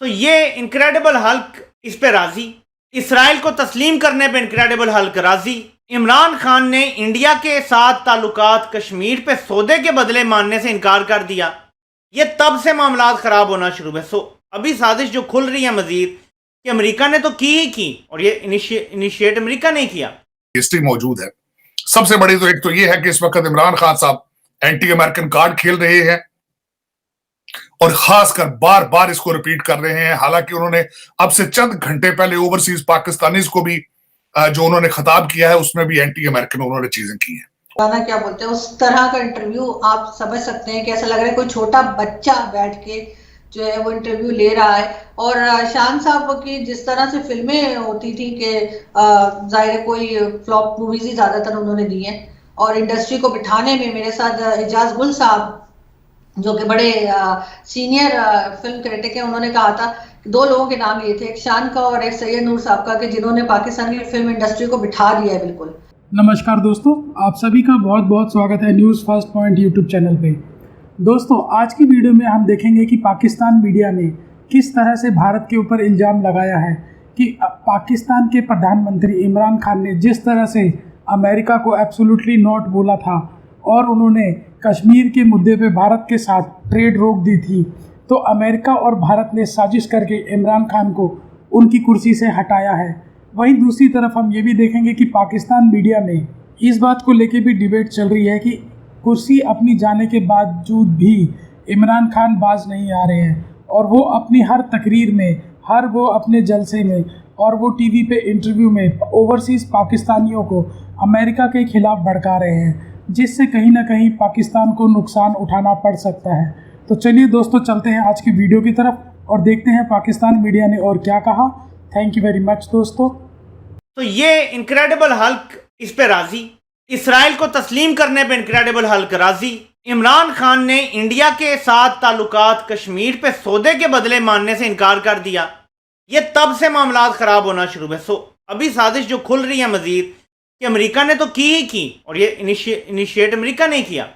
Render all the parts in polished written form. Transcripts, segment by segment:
तो ये incredible Hulk इस पे राजी, इसराइल को तस्लीम करने पे इनक्रेडिबल हल्क राजी। इमरान खान ने इंडिया के साथ ताल्लुकात कश्मीर पे सौदे के बदले मानने से इनकार कर दिया। ये तब से मामलात खराब होना शुरू हुए। अभी साजिश जो खुल रही है मजीद कि अमेरिका ने तो की ही की, और ये इनिशिएट अमेरिका ने किया। हिस्ट्री मौजूद है। सबसे बड़ी तो एक तो ये है कि इस वक्त इमरान खान साहब एंटी अमेरिकन कार्ड खेल रहे हैं और खासकर बार बार इसको रिपीट कर रहे हैं। हालांकि उन्होंने अब से चंद घंटे पहले ओवरसीज पाकिस्तानीज को भी जो उन्होंने खिताब किया है उसमें भी एंटी अमेरिकन उन्होंने चीजें की हैं। क्या बोलते हैं उस तरह का इंटरव्यू आप समझ सकते हैं कि ऐसा लग रहा है कोई छोटा बच्चा बैठ के जो है वो इंटरव्यू ले रहा है। और शान साहब की जिस तरह से फिल्में होती थी कि जाहिर है कोई फ्लॉप मूवीज ही ज्यादातर उन्होंने दी हैं, और इंडस्ट्री को बिठाने में मेरे साथ एजाज गुल साहब जो कि बड़े सीनियर फिल्म क्रिटिक हैं, उन्होंने कहा था कि दो लोगों के नाम लिए थे, एक शान का और एक सैयद नूर साहब का, कि जिन्होंने पाकिस्तान की फिल्म इंडस्ट्री को बिठा दिया है बिल्कुल। नमस्कार दोस्तों, आप सभी का बहुत बहुत स्वागत है news first point YouTube channel पे। दोस्तों, आज की वीडियो में हम देखेंगे कि पाकिस्तान मीडिया ने किस तरह से भारत के ऊपर इल्ज़ाम लगाया है कि पाकिस्तान के प्रधानमंत्री इमरान खान ने जिस तरह से अमेरिका को एब्सोल्युटली नॉट बोला था और उन्होंने कश्मीर के मुद्दे पे भारत के साथ ट्रेड रोक दी थी, तो अमेरिका और भारत ने साजिश करके इमरान खान को उनकी कुर्सी से हटाया है। वहीं दूसरी तरफ हम ये भी देखेंगे कि पाकिस्तान मीडिया में इस बात को लेके भी डिबेट चल रही है कि कुर्सी अपनी जाने के बावजूद भी इमरान खान बाज नहीं आ रहे हैं और वो अपनी हर तकरीर में, हर वो अपने जलसे में और वो टीवी पे इंटरव्यू में ओवरसीज़ पाकिस्तानियों को अमेरिका के खिलाफ भड़का रहे हैं, जिससे कहीं ना कहीं पाकिस्तान को नुकसान उठाना पड़ सकता है। तो चलिए दोस्तों, चलते हैं आज की वीडियो की तरफ और देखते हैं पाकिस्तान मीडिया ने और क्या कहा। थैंक यू वेरी मच दोस्तों। तो ये इनक्रेडिबल हल्क इस पे राजी, इसराइल को तस्लीम करने पे इनक्रेडिबल हल्क राजी। इमरान खान ने इंडिया के साथ ताल्लुकात कश्मीर पे सौदे के बदले मानने से इनकार कर दिया। ये तब से मामलात खराब होना शुरू हुए। अभी साजिश जो खुल रही है मजीद कि अमेरिका ने तो की ही की, और ये इनिशिएट अमेरिका ने किया।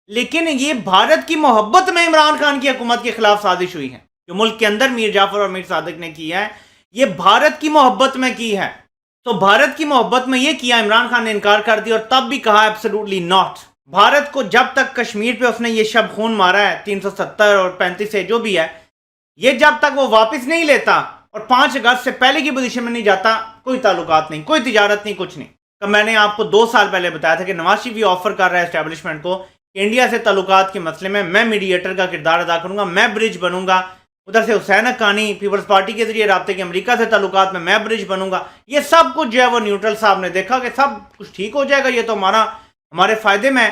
लेकिन ये भारत की मोहब्बत में इमरान खान की हुकूमत के खिलाफ साजिश हुई है। जो मुल्क के अंदर मीर जाफर और मीर सादिक ने की है, ये भारत की मोहब्बत में की है। तो भारत की मोहब्बत में ये किया, इमरान खान ने इनकार कर दिया और तब भी कहा एब्सोल्युटली नॉट। भारत को जब तक कश्मीर पे उसने ये शब खून मारा है 370 और 35 से जो भी है, ये जब तक वो वापस नहीं लेता और 5 अगस्त से पहले की पोजीशन में नहीं जाता, कोई ताल्लुकात नहीं, कोई तिजारत नहीं, कुछ नहीं। तो मैंने आपको 2 साल पहले बताया था कि नवाज शरीफ भी ऑफर कर रहा है एस्टेब्लिशमेंट को कि इंडिया से ताल्लुकात के मसले में मैं मीडिएटर का किरदार अदा करूंगा, मैं ब्रिज बनूंगा। उधर से हुसैन हक्कानी पीपल्स पार्टी के जरिए राब्ते की अमेरिका से ताल्लुकात में मैं ब्रिज बनूंगा। ये सब कुछ जो है वो न्यूट्रल साहब ने देखा कि सब कुछ ठीक हो जाएगा, ये तो हमारे फायदे में है।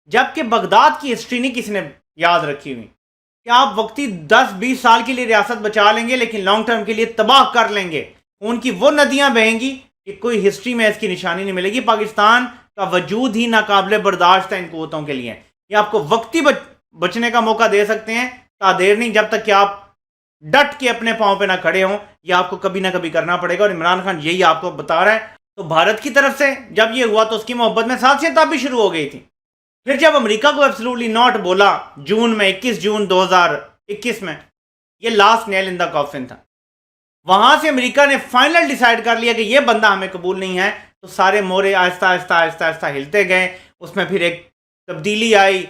जबकि बगदाद की हिस्ट्री नहीं किसी ने याद रखी हुई कि आप वक्ती 10-20 साल के लिए रियासत बचा लेंगे लेकिन लॉन्ग टर्म के लिए तबाह कर लेंगे। उनकी वो नदियां बहेंगी कि कोई हिस्ट्री में इसकी निशानी नहीं मिलेगी। पाकिस्तान का वजूद ही नाकाबिले बर्दाश्त है इन कुव्वतों के लिए। ये आपको वक्ती बचने का मौका दे सकते हैं, तादेर नहीं, जब तक कि आप डट के अपने पांव पे ना खड़े हों। ये आपको कभी ना कभी करना पड़ेगा और इमरान खान यही आपको बता रहा है। तो भारत की तरफ से जब ये हुआ तो उसकी मोहब्बत में साजिश तब भी शुरू हो गई थी। फिर जब अमेरिका को एब्सोल्युटली नॉट बोला जून में, 21 जून 2021 में, ये last nail in the coffin था। वहां से अमेरिका ने फाइनल डिसाइड कर लिया कि ये बंदा हमें कबूल नहीं है। तो सारे मोरे आहिस्ता आहिस्ता आहिस्ता आहिस्ता हिलते गए। उसमें फिर एक तब्दीली आई,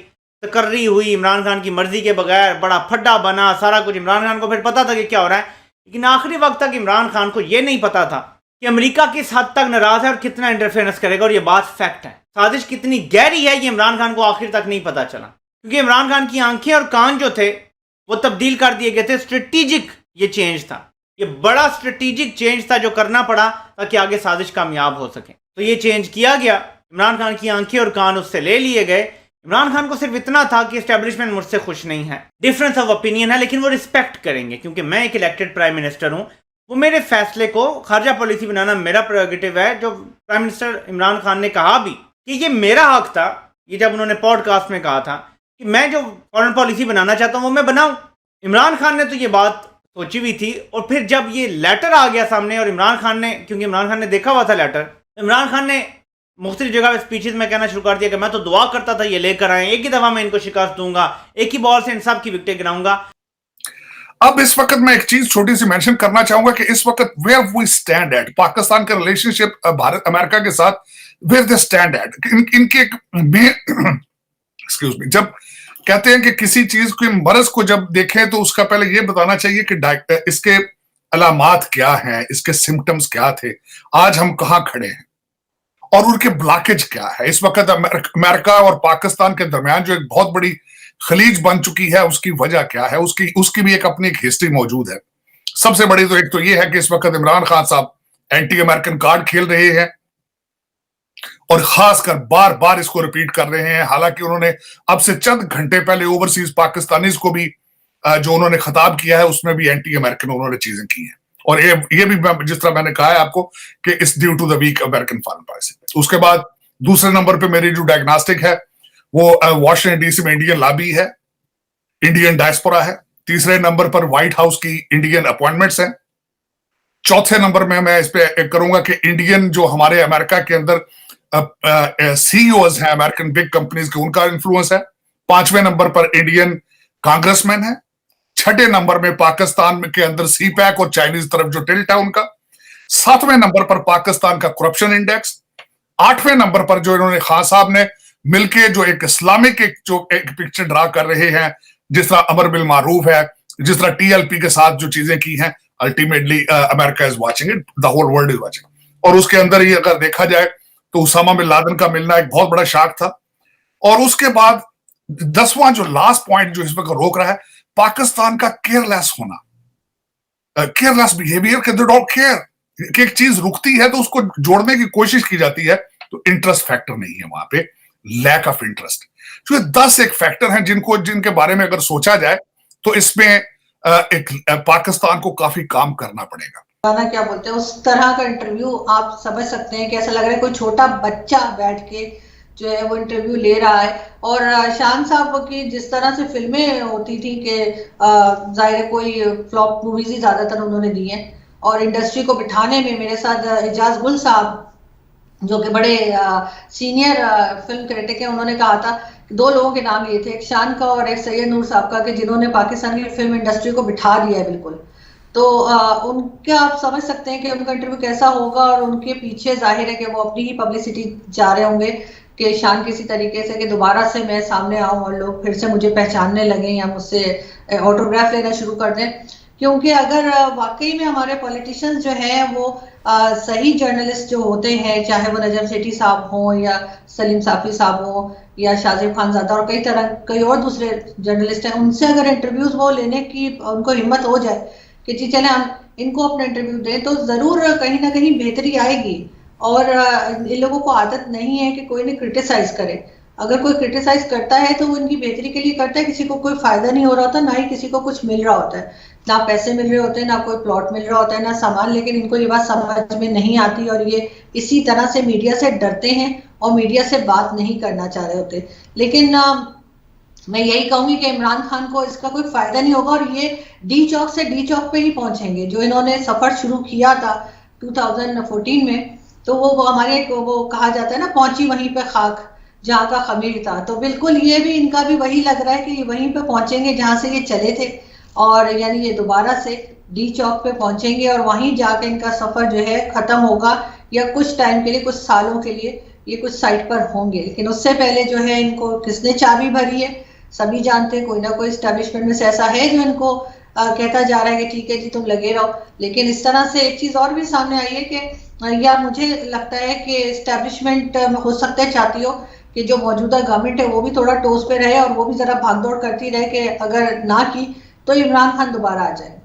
तकर्री हुई इमरान खान की मर्जी के बगैर, बड़ा फड्डा बना सारा कुछ। इमरान खान को फिर पता था कि क्या हो रहा है, लेकिन आखिरी वक्त तक इमरान खान को यह नहीं पता था कि अमेरिका किस हद तक नाराज है और कितना इंटरफेरेंस करेगा। और ये बात फैक्ट है। साजिश कितनी गहरी है ये इमरान खान को आखिर तक नहीं पता चला, क्योंकि इमरान खान की आंखें और कान जो थे वो तब्दील कर दिए गए थे। स्ट्रेटेजिक ये चेंज था, ये बड़ा स्ट्रेटेजिक चेंज था जो करना पड़ा ताकि आगे साजिश कामयाब हो सके। तो ये चेंज किया गया। इमरान खान की आंखें और कान उससे ले लिए गए। इमरान खान को सिर्फ इतना था कि एस्टेब्लिशमेंट मुझसे खुश नहीं है, डिफरेंस ऑफ ओपिनियन है, लेकिन वो रिस्पेक्ट करेंगे क्योंकि मैं एक इलेक्टेड प्राइम मिनिस्टर हूं। वो मेरे फैसले को, खारजा पॉलिसी बनाना मेरा प्रेरोगेटिव है। जो प्राइम मिनिस्टर इमरान खान ने कहा भी कि ये मेरा हक था, ये जब उन्होंने पॉडकास्ट में कहा था कि मैं जो फॉरेन पॉलिसी बनाना चाहता हूं वो मैं बनाऊं। इमरान खान ने तो ये बात सोची हुई थी। और फिर जब ये लेटर आ गया सामने और इमरान खान ने, क्योंकि इमरान खान ने देखा हुआ था लेटर, इमरान खान ने मुख्तलिफ जगह स्पीचेस में कहना शुरू कर दिया कि मैं तो दुआ करता था ये लेकर आए, एक ही दफा मैं इनको शिकस्त दूंगा, एक ही बॉल से इन सब की विकेटें गिराऊंगा। अब इस वक्त मैं एक चीज छोटी सी मेंशन करना चाहूंगा कि इस वक्त where we stand at, Pakistan का रिलेशनशिप भारत अमेरिका के साथ वेयर दे स्टैंड एट, इनके एक्सक्यूज मी, जब कहते हैं कि किसी चीज की मरज को जब देखें तो उसका पहले ये बताना चाहिए कि इसके अलामात क्या हैं, इसके सिम्टम्स क्या थे, आज हम कहां खड़े हैं और उनके ब्लॉकेज क्या है। इस वक्त अमेरिका और पाकिस्तान के दरमियान जो एक बहुत बड़ी खलीज बन चुकी है, उसकी वजह क्या है, उसकी भी अपनी एक हिस्ट्री मौजूद है। सबसे बड़ी तो एक तो ये है कि इस वक्त इमरान खान साहब एंटी अमेरिकन कार्ड खेल रहे हैं और खासकर बार बार इसको रिपीट कर रहे हैं। हालांकि उन्होंने अब से चंद घंटे पहले ओवरसीज पाकिस्तानीज को भी जो उन्होंने खिताब किया है उसमें भी एंटी अमेरिकन उन्होंने चीजें की हैं। और ये भी जिस तरह मैंने कहा है आपको कि it's due to the weak American foreign policy. उसके बाद दूसरे नंबर पे मेरी जो डायग्नोस्टिक है वो वॉशिंगटन डीसी में इंडियन लॉबी है, इंडियन डायस्पोरा है। तीसरे नंबर पर व्हाइट हाउस की इंडियन अपॉइंटमेंट्स हैं। चौथे नंबर में मैं इस पे करूंगा कि इंडियन जो हमारे अमेरिका के अंदर सीईओज हैं अमेरिकन बिग कंपनीज के, उनका इन्फ्लुएंस है। पांचवें नंबर पर इंडियन कांग्रेसमैन है। छठे नंबर में पाकिस्तान के अंदर सीपैक और चाइनीज तरफ जो टिल्ट है उनका। सातवें नंबर पर पाकिस्तान का करप्शन इंडेक्स। आठवें नंबर पर जो इन्होंने खान साहब ने मिलके जो एक इस्लामिक एक पिक्चर ड्रा कर रहे हैं, जिस तरह अमर बिल मारूफ है, जिस तरह टीएलपी के साथ जो चीजें की हैं, ultimately America is watching it, the whole world is watching. और उसके अंदर ही अगर देखा जाए तो उसामा बिन लादेन का मिलना एक बहुत बड़ा शॉक था। और उसके बाद 10वां जो लास्ट पॉइंट जो इस वक्त रोक रहा है, पाकिस्तान का केयरलेस होना, केयरलेस बिहेवियर के दे डोंट केयर कि एक चीज रुकती है तो उसको जोड़ने की कोशिश की जाती है, तो इंटरेस्ट फैक्टर नहीं है वहां पे, लैक ऑफ इंटरेस्ट। जो 10 एक फैक्टर हैं जिनके बारे में अगर सोचा जाए तो इसमें एक पाकिस्तान को काफी काम करना पड़ेगा। गाना क्या बोलते हैं, उस तरह का इंटरव्यू आप समझ सकते हैं कि ऐसा लग रहा है कोई छोटा बच्चा बैठ के जो है वो इंटरव्यू ले रहा है। और शान साहब की जिस तरह से फिल्में होती थी कि जाहिर है कोई फ्लॉप मूवीज ही ज्यादातर उन्होंने दी हैं, और इंडस्ट्री को बिठाने में मेरे साथ एजाज गुल साहब जो कि बड़े सीनियर फिल्म क्रिटिक हैं, उन्होंने कहा था कि 2 लोगों के नाम लिए थे, एक शान का और एक सैयद नूर साहब का, कि जिन्होंने पाकिस्तान की फिल्म इंडस्ट्री को बिठा दिया है बिल्कुल। तो उनका आप समझ सकते हैं कि उनका इंटरव्यू कैसा होगा, और उनके पीछे जाहिर है कि वो अपनी ही पब्लिसिटी चाह रहे होंगे कि शान किसी तरीके से कि दोबारा से मैं सामने आऊं और लोग फिर से मुझे पहचानने लगे या मुझसे ऑटोग्राफ लेना शुरू कर दें। क्योंकि अगर वाकई में हमारे पॉलिटिशियंस जो हैं वो सही जर्नलिस्ट जो होते हैं, चाहे वो नजम सेठी साहब हों या सलीम साफी साहब हों या शाजिब खानजादा और कई और दूसरे जर्नलिस्ट हैं, उनसे अगर इंटरव्यूज वो लेने की उनको हिम्मत हो जाए कि जी चले हम इनको अपना इंटरव्यू दें, तो जरूर कहीं ना कहीं बेहतरी आएगी। और इन लोगों को आदत नहीं है कि कोई ने क्रिटिसाइज करे। अगर कोई क्रिटिसाइज करता है तो वो इनकी बेहतरी के लिए करता है, किसी को कोई फायदा नहीं हो रहा होता, ना ही किसी को कुछ मिल रहा होता है, ना पैसे मिल रहे होते हैं, ना कोई प्लॉट मिल रहा होता है, ना सामान। लेकिन इनको ये बात समझ में नहीं आती और ये इसी तरह से मीडिया से डरते हैं और मीडिया से बात नहीं करना चाह रहे होते। लेकिन मैं यही कहूंगी कि इमरान खान को इसका कोई फायदा नहीं होगा और ये डी चौक से डी चौक पे ही पहुंचेंगे। जो इन्होंने सफर शुरू किया था 2014 में, तो वो हमारे वो कहा जाता है ना, पहुंची वहीं पे खाक जहाँ का खमीर था। तो बिल्कुल ये भी इनका भी वही लग रहा है कि ये वहीं पे पहुंचेंगे जहां से ये चले थे, और यानी ये दोबारा से डी चौक पे पहुंचेंगे और वहीं जाके इनका सफर जो है खत्म होगा, या कुछ टाइम के लिए, कुछ सालों के लिए ये कुछ साइड पर होंगे। लेकिन उससे पहले जो है इनको किसने चाबी भरी है सभी जानते हैं। कोई ना कोई एस्टेब्लिशमेंट में से ऐसा है जो इनको कहता जा रहा है कि ठीक है जी तुम लगे रहो। लेकिन इस तरह से एक चीज और भी सामने आई है कि या मुझे लगता है कि एस्टेब्लिशमेंट हो सकता है चाहती हो कि जो मौजूदा गवर्नमेंट है वो भी थोड़ा टोस पे रहे और वो भी जरा भागदौड़ करती रहे कि अगर ना की तो इमरान खान दोबारा आ जाए।